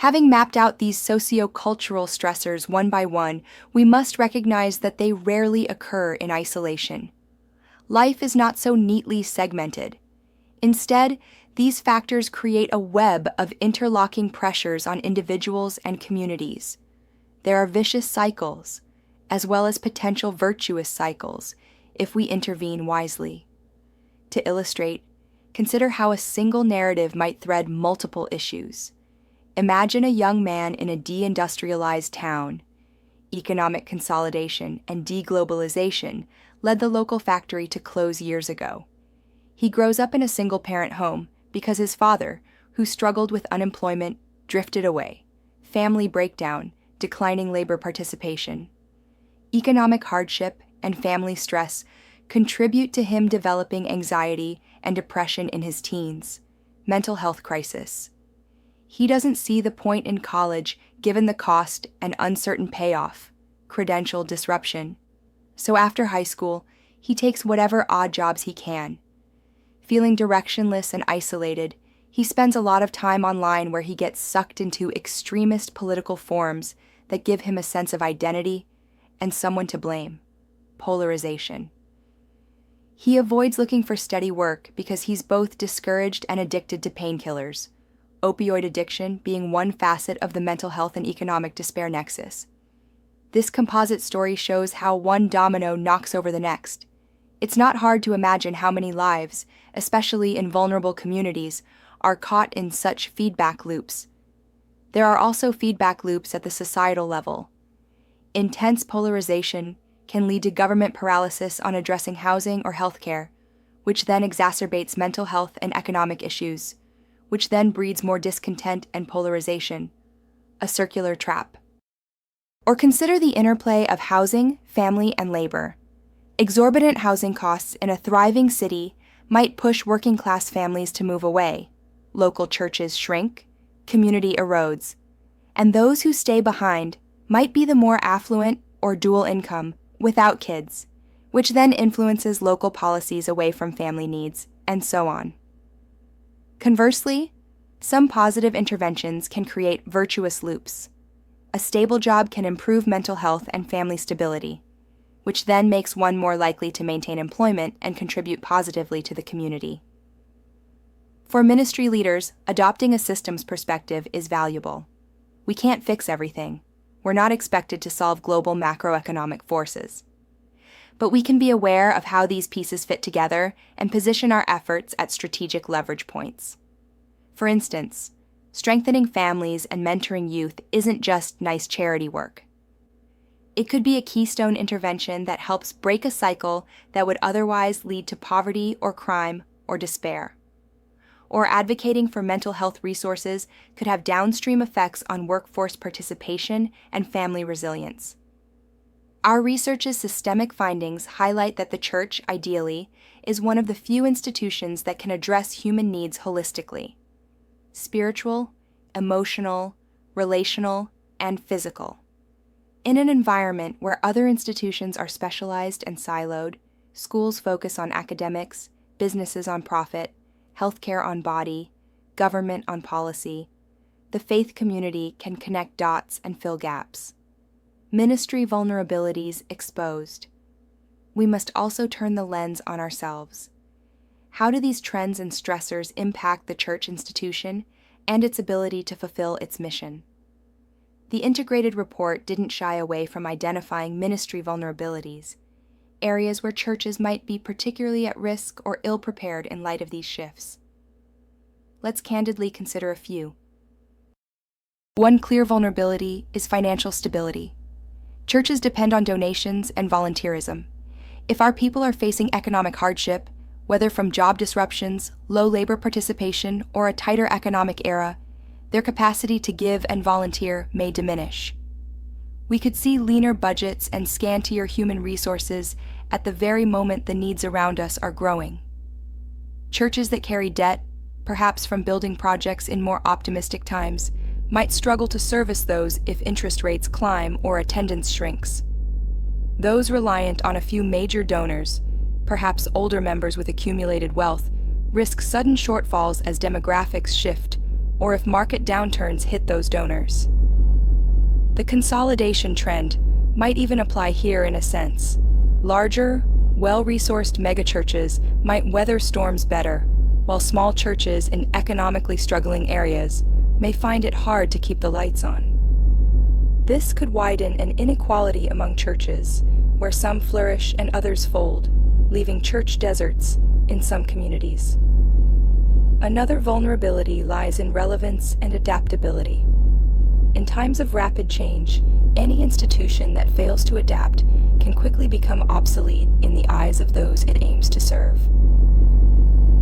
Having mapped out these socio-cultural stressors one by one, we must recognize that they rarely occur in isolation. Life is not so neatly segmented. Instead, these factors create a web of interlocking pressures on individuals and communities. There are vicious cycles, as well as potential virtuous cycles, if we intervene wisely. To illustrate, consider how a single narrative might thread multiple issues. Imagine a young man in a deindustrialized town. Economic consolidation and deglobalization led the local factory to close years ago. He grows up in a single-parent home because his father, who struggled with unemployment, drifted away. Family breakdown, declining labor participation. Economic hardship and family stress contribute to him developing anxiety and depression in his teens, mental health crisis. He doesn't see the point in college given the cost and uncertain payoff, credential disruption. So after high school, he takes whatever odd jobs he can. Feeling directionless and isolated, he spends a lot of time online where he gets sucked into extremist political forums that give him a sense of identity and someone to blame, polarization. He avoids looking for steady work because he's both discouraged and addicted to painkillers, opioid addiction being one facet of the mental health and economic despair nexus. This composite story shows how one domino knocks over the next. It's not hard to imagine how many lives, especially in vulnerable communities, are caught in such feedback loops. There are also feedback loops at the societal level. Intense polarization can lead to government paralysis on addressing housing or healthcare, which then exacerbates mental health and economic issues, which then breeds more discontent and polarization, a circular trap. Or consider the interplay of housing, family, and labor. Exorbitant housing costs in a thriving city might push working-class families to move away, local churches shrink, community erodes, and those who stay behind might be the more affluent or dual income without kids, which then influences local policies away from family needs, and so on. Conversely, some positive interventions can create virtuous loops. A stable job can improve mental health and family stability, which then makes one more likely to maintain employment and contribute positively to the community. For ministry leaders, adopting a systems perspective is valuable. We can't fix everything. We're not expected to solve global macroeconomic forces. But we can be aware of how these pieces fit together and position our efforts at strategic leverage points. For instance, strengthening families and mentoring youth isn't just nice charity work. It could be a keystone intervention that helps break a cycle that would otherwise lead to poverty or crime or despair. Or advocating for mental health resources could have downstream effects on workforce participation and family resilience. Our research's systemic findings highlight that the church, ideally, is one of the few institutions that can address human needs holistically: spiritual, emotional, relational, and physical. In an environment where other institutions are specialized and siloed, schools focus on academics, businesses on profit, healthcare on body, government on policy, the faith community can connect dots and fill gaps. Ministry vulnerabilities exposed. We must also turn the lens on ourselves. How do these trends and stressors impact the church institution and its ability to fulfill its mission? The integrated report didn't shy away from identifying ministry vulnerabilities, areas where churches might be particularly at risk or ill-prepared in light of these shifts. Let's candidly consider a few. One clear vulnerability is financial stability. Churches depend on donations and volunteerism. If our people are facing economic hardship, whether from job disruptions, low labor participation, or a tighter economic era, their capacity to give and volunteer may diminish. We could see leaner budgets and scantier human resources at the very moment the needs around us are growing. Churches that carry debt, perhaps from building projects in more optimistic times, might struggle to service those if interest rates climb or attendance shrinks. Those reliant on a few major donors, perhaps older members with accumulated wealth, risk sudden shortfalls as demographics shift, or if market downturns hit those donors. The consolidation trend might even apply here in a sense. Larger, well-resourced megachurches might weather storms better, while small churches in economically struggling areas may find it hard to keep the lights on. This could widen an inequality among churches, where some flourish and others fold, leaving church deserts in some communities. Another vulnerability lies in relevance and adaptability. In times of rapid change, any institution that fails to adapt can quickly become obsolete in the eyes of those it aims to serve.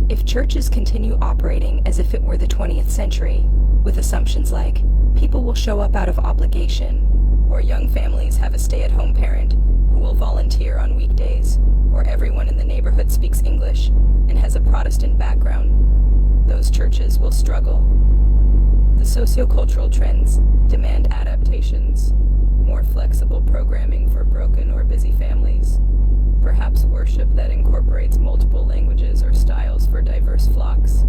If churches continue operating as if it were the 20th century, with assumptions like people will show up out of obligation, or young families have a stay-at-home parent who will volunteer on weekdays, or everyone in the neighborhood speaks English and has a Protestant background, those churches will struggle. The sociocultural trends demand adaptations, more flexible programming for broken or busy families, perhaps worship that incorporates multiple languages or styles for diverse flocks,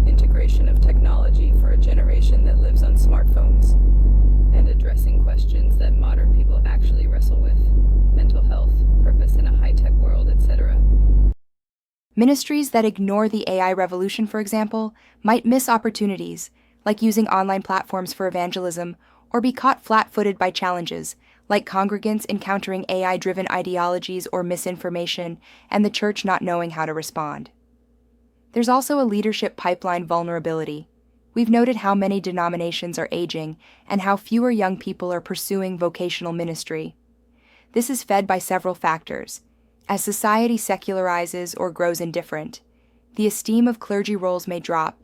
integration of technology for a generation that lives on smartphones, and addressing questions that modern people actually wrestle with, mental health, purpose in a high-tech world, etc. Ministries that ignore the AI revolution, for example, might miss opportunities, like using online platforms for evangelism, or be caught flat-footed by challenges, like congregants encountering AI-driven ideologies or misinformation, and the church not knowing how to respond. There's also a leadership pipeline vulnerability. We've noted how many denominations are aging and how fewer young people are pursuing vocational ministry. This is fed by several factors. As society secularizes or grows indifferent, the esteem of clergy roles may drop,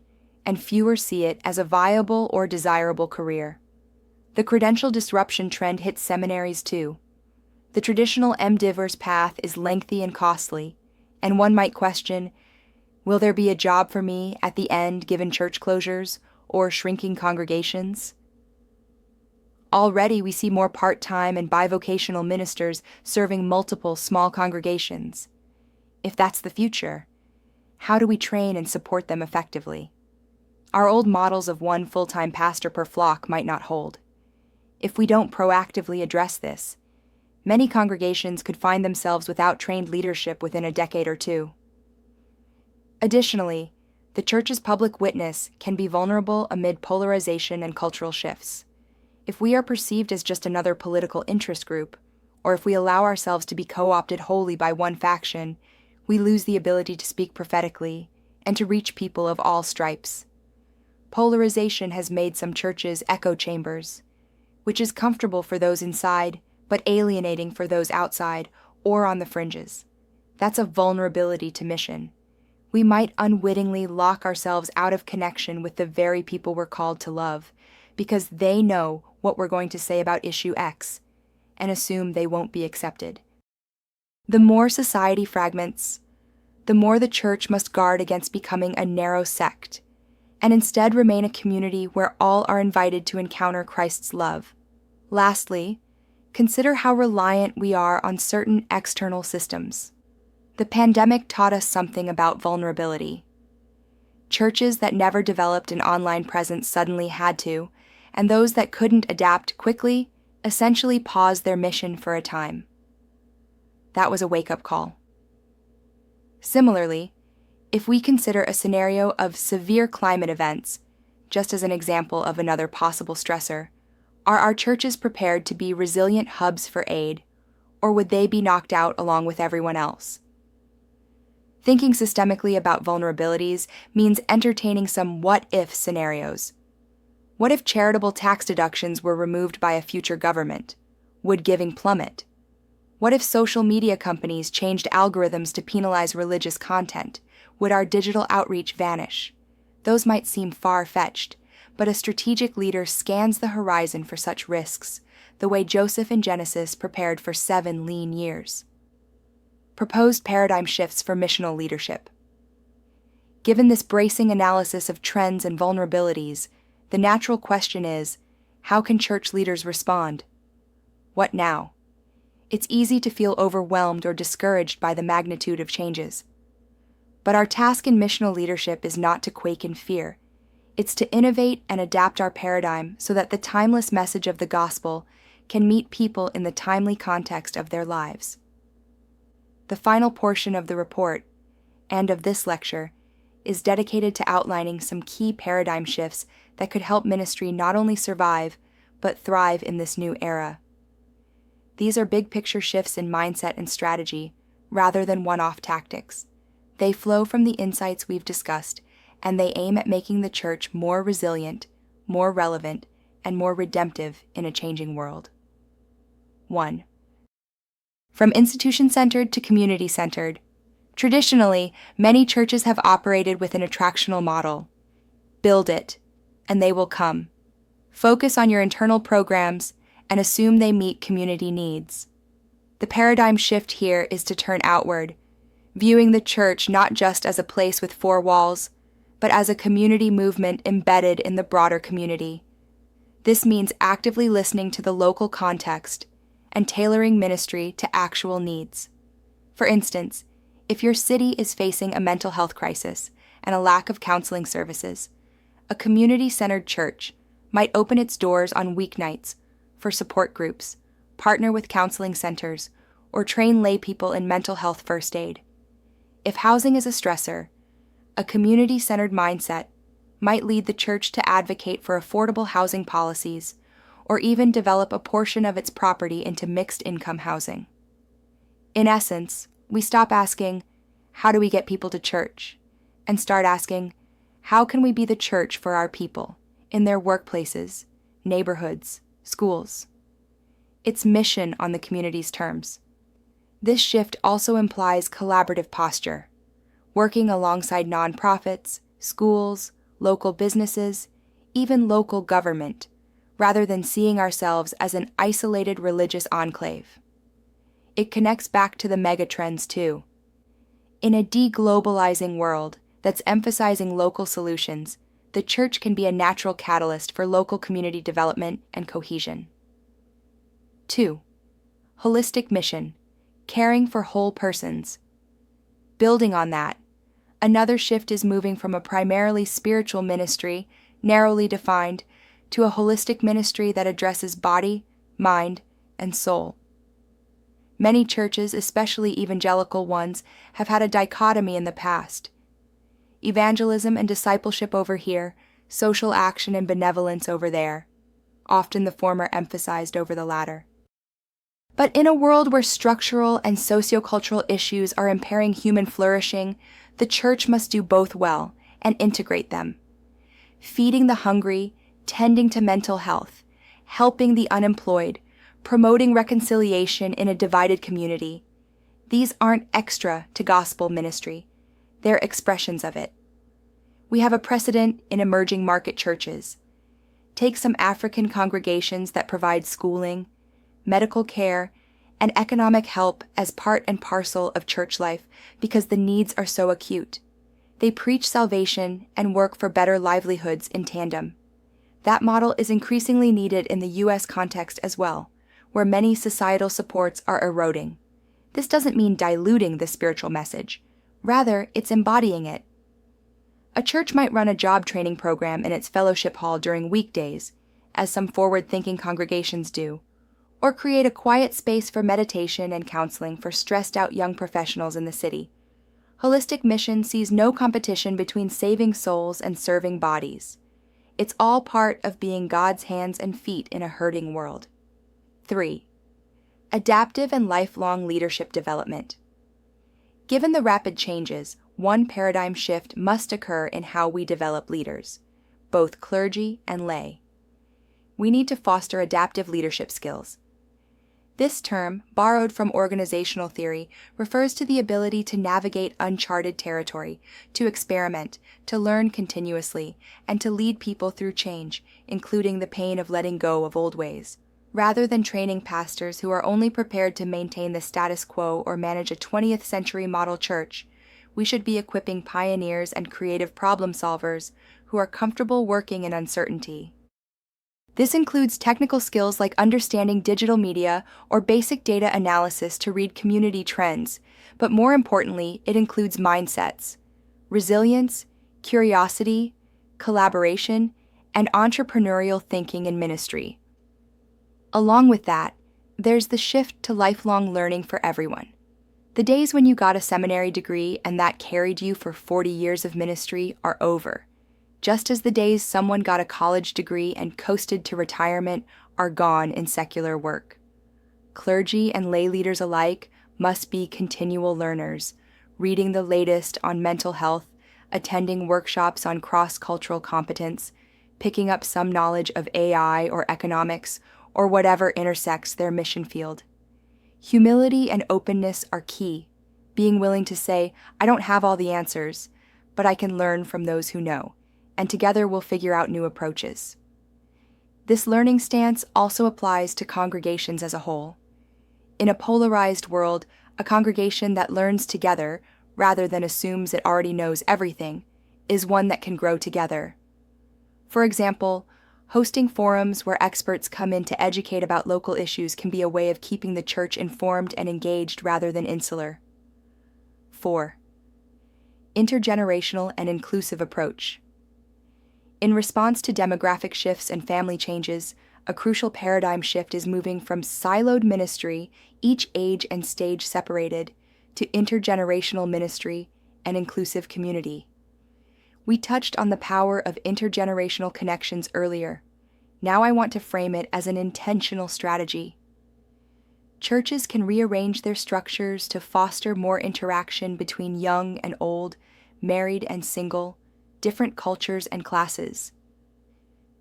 and fewer see it as a viable or desirable career. The credential disruption trend hits seminaries too. The traditional MDivers path is lengthy and costly, and one might question, will there be a job for me at the end given church closures or shrinking congregations? Already we see more part-time and bivocational ministers serving multiple small congregations. If that's the future, how do we train and support them effectively? Our old models of one full-time pastor per flock might not hold. If we don't proactively address this, many congregations could find themselves without trained leadership within a decade or two. Additionally, the church's public witness can be vulnerable amid polarization and cultural shifts. If we are perceived as just another political interest group, or if we allow ourselves to be co-opted wholly by one faction, we lose the ability to speak prophetically and to reach people of all stripes. Polarization has made some churches echo chambers, which is comfortable for those inside, but alienating for those outside or on the fringes. That's a vulnerability to mission. We might unwittingly lock ourselves out of connection with the very people we're called to love, because they know what we're going to say about issue X, and assume they won't be accepted. The more society fragments, the more the church must guard against becoming a narrow sect, and instead remain a community where all are invited to encounter Christ's love. Lastly, consider how reliant we are on certain external systems. The pandemic taught us something about vulnerability. Churches that never developed an online presence suddenly had to, and those that couldn't adapt quickly essentially paused their mission for a time. That was a wake-up call. Similarly, if we consider a scenario of severe climate events, just as an example of another possible stressor, are our churches prepared to be resilient hubs for aid, or would they be knocked out along with everyone else? Thinking systemically about vulnerabilities means entertaining some what-if scenarios. What if charitable tax deductions were removed by a future government? Would giving plummet? What if social media companies changed algorithms to penalize religious content? Would our digital outreach vanish? Those might seem far-fetched, but a strategic leader scans the horizon for such risks, the way Joseph in Genesis prepared for 7 lean years. Proposed paradigm shifts for missional leadership. Given this bracing analysis of trends and vulnerabilities, the natural question is, how can church leaders respond? What now? It's easy to feel overwhelmed or discouraged by the magnitude of changes. But our task in missional leadership is not to quake in fear. It's to innovate and adapt our paradigm so that the timeless message of the gospel can meet people in the timely context of their lives. The final portion of the report, and of this lecture, is dedicated to outlining some key paradigm shifts that could help ministry not only survive, but thrive in this new era. These are big-picture shifts in mindset and strategy, rather than one-off tactics. They flow from the insights we've discussed, and they aim at making the church more resilient, more relevant, and more redemptive in a changing world. 1. From institution-centered to community-centered. Traditionally, many churches have operated with an attractional model. Build it, and they will come. Focus on your internal programs and assume they meet community needs. The paradigm shift here is to turn outward, viewing the church not just as a place with four walls, but as a community movement embedded in the broader community. This means actively listening to the local context and tailoring ministry to actual needs. For instance, if your city is facing a mental health crisis and a lack of counseling services, a community-centered church might open its doors on weeknights for support groups, partner with counseling centers, or train lay people in mental health first aid. If housing is a stressor, a community-centered mindset might lead the church to advocate for affordable housing policies or even develop a portion of its property into mixed-income housing. In essence, we stop asking, how do we get people to church? And start asking, how can we be the church for our people, in their workplaces, neighborhoods, schools? It's mission on the community's terms. This shift also implies collaborative posture, working alongside nonprofits, schools, local businesses, even local government, rather than seeing ourselves as an isolated religious enclave. It connects back to the megatrends too. In a deglobalizing world that's emphasizing local solutions, the church can be a natural catalyst for local community development and cohesion. 2. Holistic mission, caring for whole persons. Building on that, another shift is moving from a primarily spiritual ministry, narrowly defined, to a holistic ministry that addresses body, mind, and soul. Many churches, especially evangelical ones, have had a dichotomy in the past. Evangelism and discipleship over here, social action and benevolence over there, often the former emphasized over the latter. But in a world where structural and sociocultural issues are impairing human flourishing, the church must do both well and integrate them. Feeding the hungry, tending to mental health, helping the unemployed, promoting reconciliation in a divided community. These aren't extra to gospel ministry. They're expressions of it. We have a precedent in emerging market churches. Take some African congregations that provide schooling, medical care, and economic help as part and parcel of church life because the needs are so acute. They preach salvation and work for better livelihoods in tandem. That model is increasingly needed in the U.S. context as well, where many societal supports are eroding. This doesn't mean diluting the spiritual message. Rather, it's embodying it. A church might run a job training program in its fellowship hall during weekdays, as some forward-thinking congregations do, or create a quiet space for meditation and counseling for stressed-out young professionals in the city. Holistic mission sees no competition between saving souls and serving bodies. It's all part of being God's hands and feet in a hurting world. 3. Adaptive and lifelong leadership development. Given the rapid changes, one paradigm shift must occur in how we develop leaders, both clergy and lay. We need to foster adaptive leadership skills. This term, borrowed from organizational theory, refers to the ability to navigate uncharted territory, to experiment, to learn continuously, and to lead people through change, including the pain of letting go of old ways. Rather than training pastors who are only prepared to maintain the status quo or manage a 20th century model church, we should be equipping pioneers and creative problem solvers who are comfortable working in uncertainty. This includes technical skills like understanding digital media or basic data analysis to read community trends, but more importantly, it includes mindsets, resilience, curiosity, collaboration, and entrepreneurial thinking in ministry. Along with that, there's the shift to lifelong learning for everyone. The days when you got a seminary degree and that carried you for 40 years of ministry are over, just as the days someone got a college degree and coasted to retirement are gone in secular work. Clergy and lay leaders alike must be continual learners, reading the latest on mental health, attending workshops on cross-cultural competence, picking up some knowledge of AI or economics, or whatever intersects their mission field. Humility and openness are key, being willing to say, I don't have all the answers, but I can learn from those who know, and together we'll figure out new approaches. This learning stance also applies to congregations as a whole. In a polarized world, a congregation that learns together, rather than assumes it already knows everything, is one that can grow together. For example, hosting forums where experts come in to educate about local issues can be a way of keeping the church informed and engaged rather than insular. 4. Intergenerational and inclusive approach. In response to demographic shifts and family changes, a crucial paradigm shift is moving from siloed ministry, each age and stage separated, to intergenerational ministry and inclusive community. We touched on the power of intergenerational connections earlier. Now I want to frame it as an intentional strategy. Churches can rearrange their structures to foster more interaction between young and old, married and single, different cultures and classes.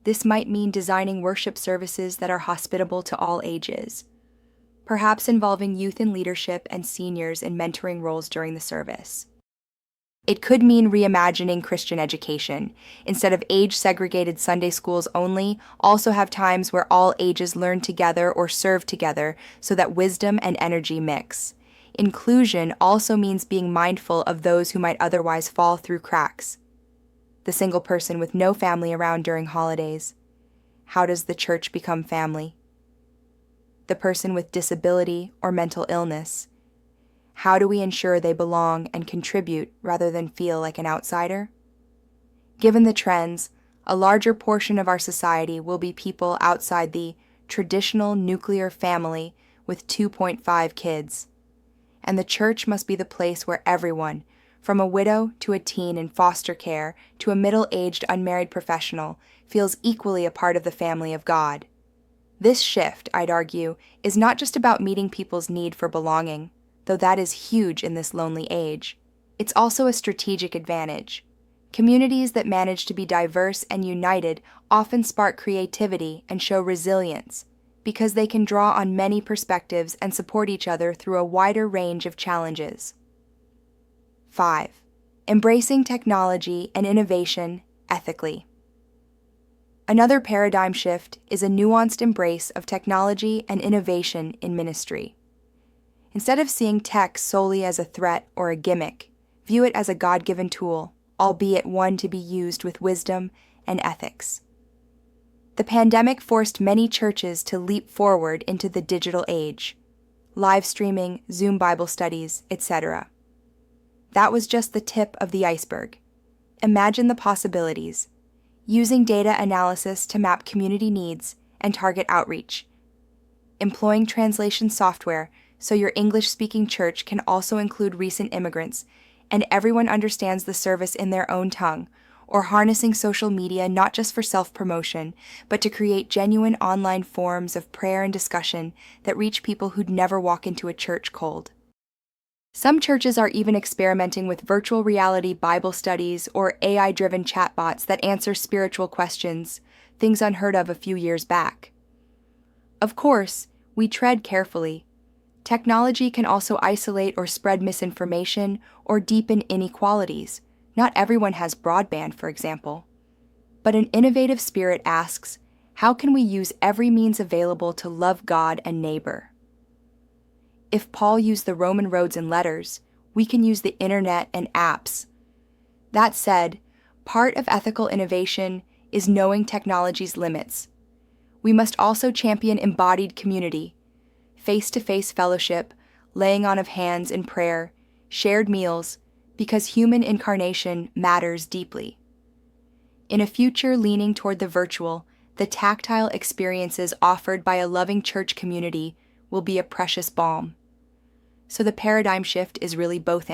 This might mean designing worship services that are hospitable to all ages, perhaps involving youth in leadership and seniors in mentoring roles during the service. It could mean reimagining Christian education. Instead of age-segregated Sunday schools only, also have times where all ages learn together or serve together so that wisdom and energy mix. Inclusion also means being mindful of those who might otherwise fall through cracks. The single person with no family around during holidays. How does the church become family? The person with disability or mental illness. How do we ensure they belong and contribute rather than feel like an outsider? Given the trends, a larger portion of our society will be people outside the traditional nuclear family with 2.5 kids. And the church must be the place where everyone, from a widow to a teen in foster care to a middle-aged unmarried professional, feels equally a part of the family of God. This shift, I'd argue, is not just about meeting people's need for belonging, though that is huge in this lonely age. It's also a strategic advantage. Communities that manage to be diverse and united often spark creativity and show resilience, because they can draw on many perspectives and support each other through a wider range of challenges. 5. Embracing technology and innovation ethically. Another paradigm shift is a nuanced embrace of technology and innovation in ministry. Instead of seeing tech solely as a threat or a gimmick, view it as a God-given tool, albeit one to be used with wisdom and ethics. The pandemic forced many churches to leap forward into the digital age, live streaming, Zoom Bible studies, etc. That was just the tip of the iceberg. Imagine the possibilities. Using data analysis to map community needs and target outreach. Employing translation software so your English-speaking church can also include recent immigrants, and everyone understands the service in their own tongue, or harnessing social media not just for self-promotion, but to create genuine online forums of prayer and discussion that reach people who'd never walk into a church cold. Some churches are even experimenting with virtual reality Bible studies or AI-driven chatbots that answer spiritual questions, things unheard of a few years back. Of course, we tread carefully. Technology can also isolate or spread misinformation or deepen inequalities. Not everyone has broadband, for example. But an innovative spirit asks, how can we use every means available to love God and neighbor? If Paul used the Roman roads and letters, we can use the internet and apps. That said, part of ethical innovation is knowing technology's limits. We must also champion embodied community, face-to-face fellowship, laying on of hands in prayer, shared meals, because human incarnation matters deeply. In a future leaning toward the virtual, the tactile experiences offered by a loving church community will be a precious balm. So the paradigm shift is really both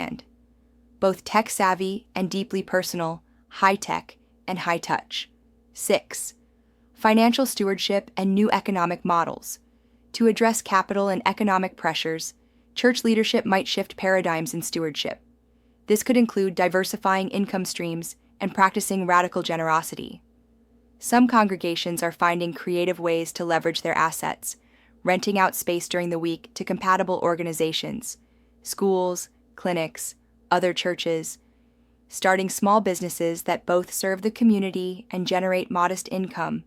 tech-savvy and deeply personal, high-tech and high-touch. 6. Financial stewardship and new economic models. To address capital and economic pressures, church leadership might shift paradigms in stewardship. This could include diversifying income streams and practicing radical generosity. Some congregations are finding creative ways to leverage their assets, renting out space during the week to compatible organizations, schools, clinics, other churches, starting small businesses that both serve the community and generate modest income,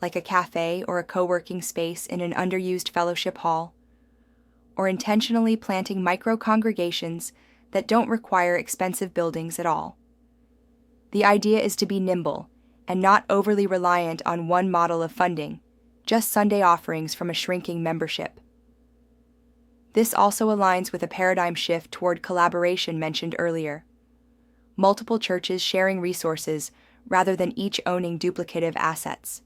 like a cafe or a co-working space in an underused fellowship hall, or intentionally planting micro-congregations that don't require expensive buildings at all. The idea is to be nimble and not overly reliant on one model of funding, just Sunday offerings from a shrinking membership. This also aligns with a paradigm shift toward collaboration mentioned earlier. Multiple churches sharing resources rather than each owning duplicative assets.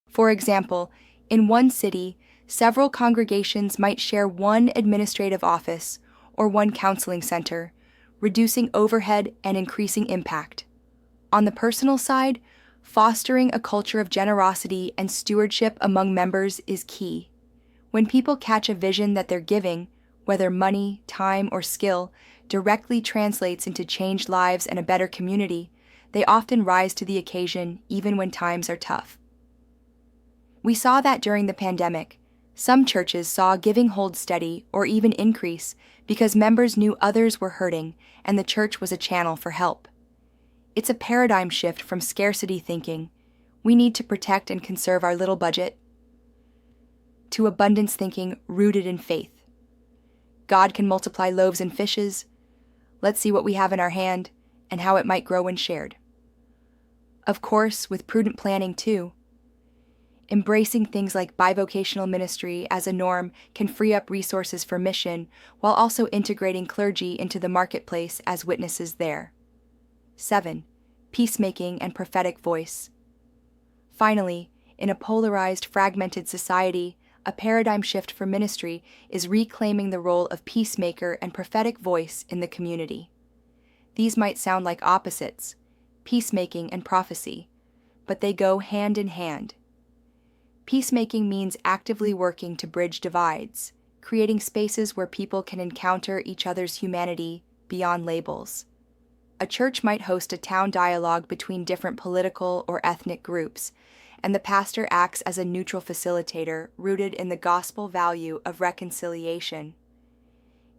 For example, in one city, several congregations might share one administrative office or one counseling center, reducing overhead and increasing impact. On the personal side, fostering a culture of generosity and stewardship among members is key. When people catch a vision that their giving, whether money, time, or skill, directly translates into changed lives and a better community, they often rise to the occasion even when times are tough. We saw that during the pandemic. Some churches saw giving hold steady or even increase because members knew others were hurting and the church was a channel for help. It's a paradigm shift from scarcity thinking, we need to protect and conserve our little budget, to abundance thinking rooted in faith. God can multiply loaves and fishes. Let's see what we have in our hand and how it might grow when shared. Of course, with prudent planning too. Embracing things like bivocational ministry as a norm can free up resources for mission while also integrating clergy into the marketplace as witnesses there. 7. Peacemaking and prophetic voice. Finally, in a polarized, fragmented society, a paradigm shift for ministry is reclaiming the role of peacemaker and prophetic voice in the community. These might sound like opposites, peacemaking and prophecy, but they go hand in hand. Peacemaking means actively working to bridge divides, creating spaces where people can encounter each other's humanity beyond labels. A church might host a town dialogue between different political or ethnic groups, and the pastor acts as a neutral facilitator rooted in the gospel value of reconciliation.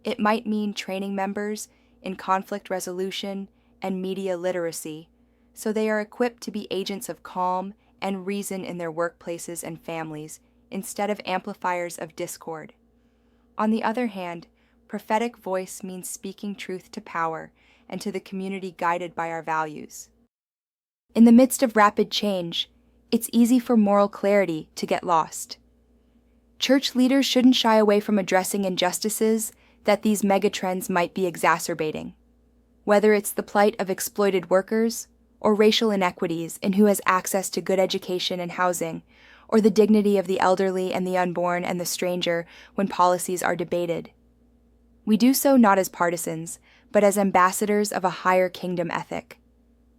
It might mean training members in conflict resolution and media literacy, so they are equipped to be agents of calm and reason in their workplaces and families, instead of amplifiers of discord. On the other hand, prophetic voice means speaking truth to power and to the community guided by our values. In the midst of rapid change, it's easy for moral clarity to get lost. Church leaders shouldn't shy away from addressing injustices that these megatrends might be exacerbating, whether it's the plight of exploited workers, or racial inequities in who has access to good education and housing, or the dignity of the elderly and the unborn and the stranger when policies are debated. We do so not as partisans, but as ambassadors of a higher kingdom ethic.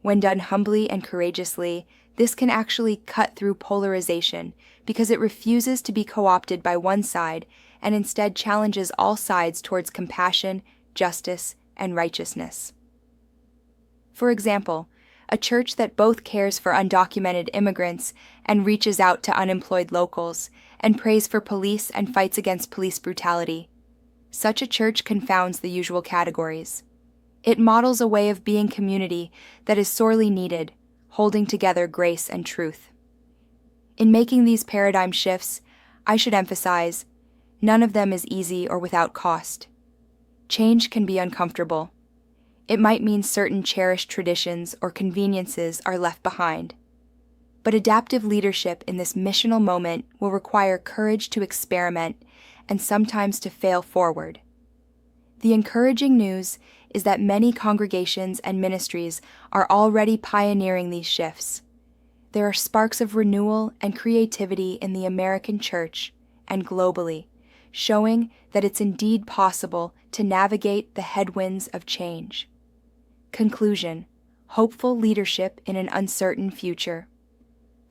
When done humbly and courageously, this can actually cut through polarization because it refuses to be co-opted by one side and instead challenges all sides towards compassion, justice, and righteousness. For example, a church that both cares for undocumented immigrants and reaches out to unemployed locals, and prays for police and fights against police brutality. Such a church confounds the usual categories. It models a way of being community that is sorely needed, holding together grace and truth. In making these paradigm shifts, I should emphasize, none of them is easy or without cost. Change can be uncomfortable. It might mean certain cherished traditions or conveniences are left behind. But adaptive leadership in this missional moment will require courage to experiment and sometimes to fail forward. The encouraging news is that many congregations and ministries are already pioneering these shifts. There are sparks of renewal and creativity in the American church and globally, showing that it's indeed possible to navigate the headwinds of change. Conclusion: hopeful leadership in an uncertain future.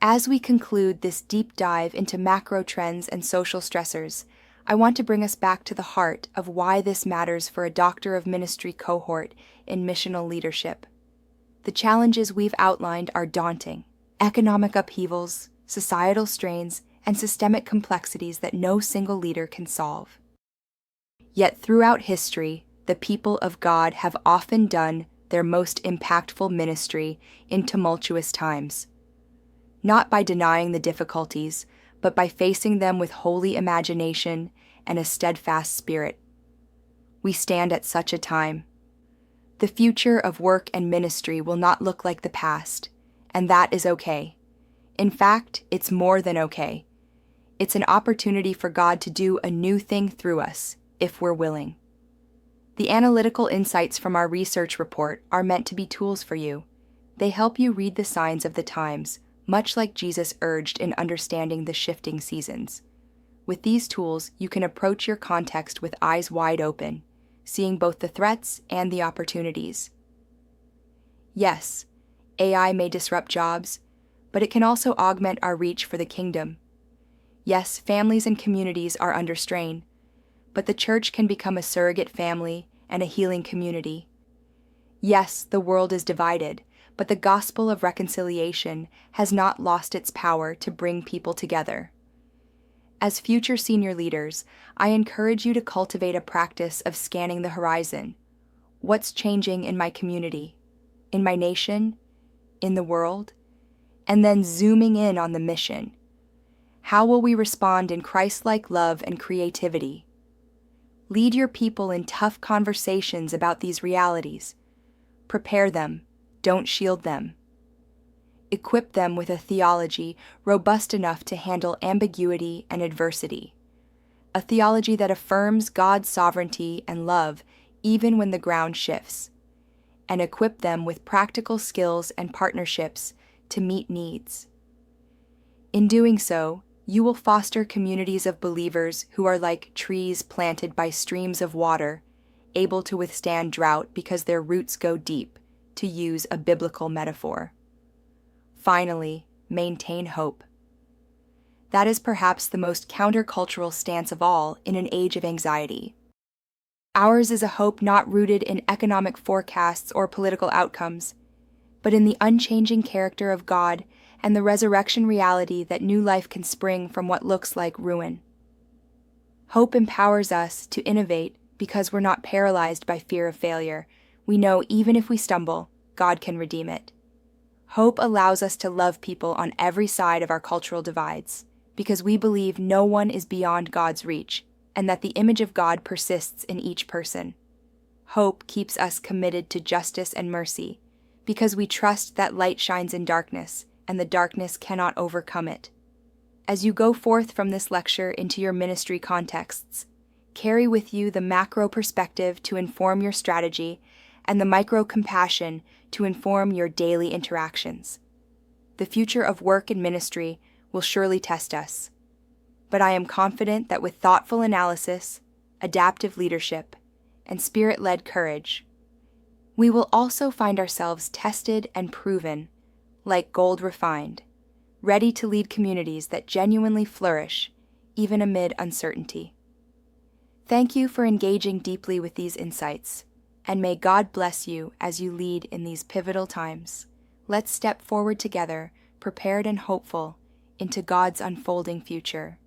As we conclude this deep dive into macro trends and social stressors, I want to bring us back to the heart of why this matters for a Doctor of Ministry cohort in missional leadership. The challenges we've outlined are daunting: economic upheavals, societal strains, and systemic complexities that no single leader can solve. Yet throughout history, the people of God have often done their most impactful ministry in tumultuous times. Not by denying the difficulties, but by facing them with holy imagination and a steadfast spirit. We stand at such a time. The future of work and ministry will not look like the past, and that is okay. In fact, it's more than okay. It's an opportunity for God to do a new thing through us, if we're willing. The analytical insights from our research report are meant to be tools for you. They help you read the signs of the times, much like Jesus urged in understanding the shifting seasons. With these tools, you can approach your context with eyes wide open, seeing both the threats and the opportunities. Yes, AI may disrupt jobs, but it can also augment our reach for the kingdom. Yes, families and communities are under strain, but the church can become a surrogate family and a healing community. Yes, the world is divided, but the gospel of reconciliation has not lost its power to bring people together. As future senior leaders, I encourage you to cultivate a practice of scanning the horizon. What's changing in my community, in my nation, in the world? And then zooming in on the mission. How will we respond in Christ-like love and creativity? Lead your people in tough conversations about these realities. Prepare them, don't shield them. Equip them with a theology robust enough to handle ambiguity and adversity. A theology that affirms God's sovereignty and love even when the ground shifts. And equip them with practical skills and partnerships to meet needs. In doing so, you will foster communities of believers who are like trees planted by streams of water, able to withstand drought because their roots go deep, to use a biblical metaphor. Finally, maintain hope. That is perhaps the most countercultural stance of all in an age of anxiety. Ours is a hope not rooted in economic forecasts or political outcomes, but in the unchanging character of God and the resurrection reality that new life can spring from what looks like ruin. Hope empowers us to innovate because we're not paralyzed by fear of failure. We know even if we stumble, God can redeem it. Hope allows us to love people on every side of our cultural divides, because we believe no one is beyond God's reach, and that the image of God persists in each person. Hope keeps us committed to justice and mercy, because we trust that light shines in darkness, and the darkness cannot overcome it. As you go forth from this lecture into your ministry contexts, carry with you the macro perspective to inform your strategy and the micro compassion to inform your daily interactions. The future of work and ministry will surely test us, but I am confident that with thoughtful analysis, adaptive leadership, and spirit-led courage, we will also find ourselves tested and proven, like gold refined, ready to lead communities that genuinely flourish, even amid uncertainty. Thank you for engaging deeply with these insights, and may God bless you as you lead in these pivotal times. Let's step forward together, prepared and hopeful, into God's unfolding future.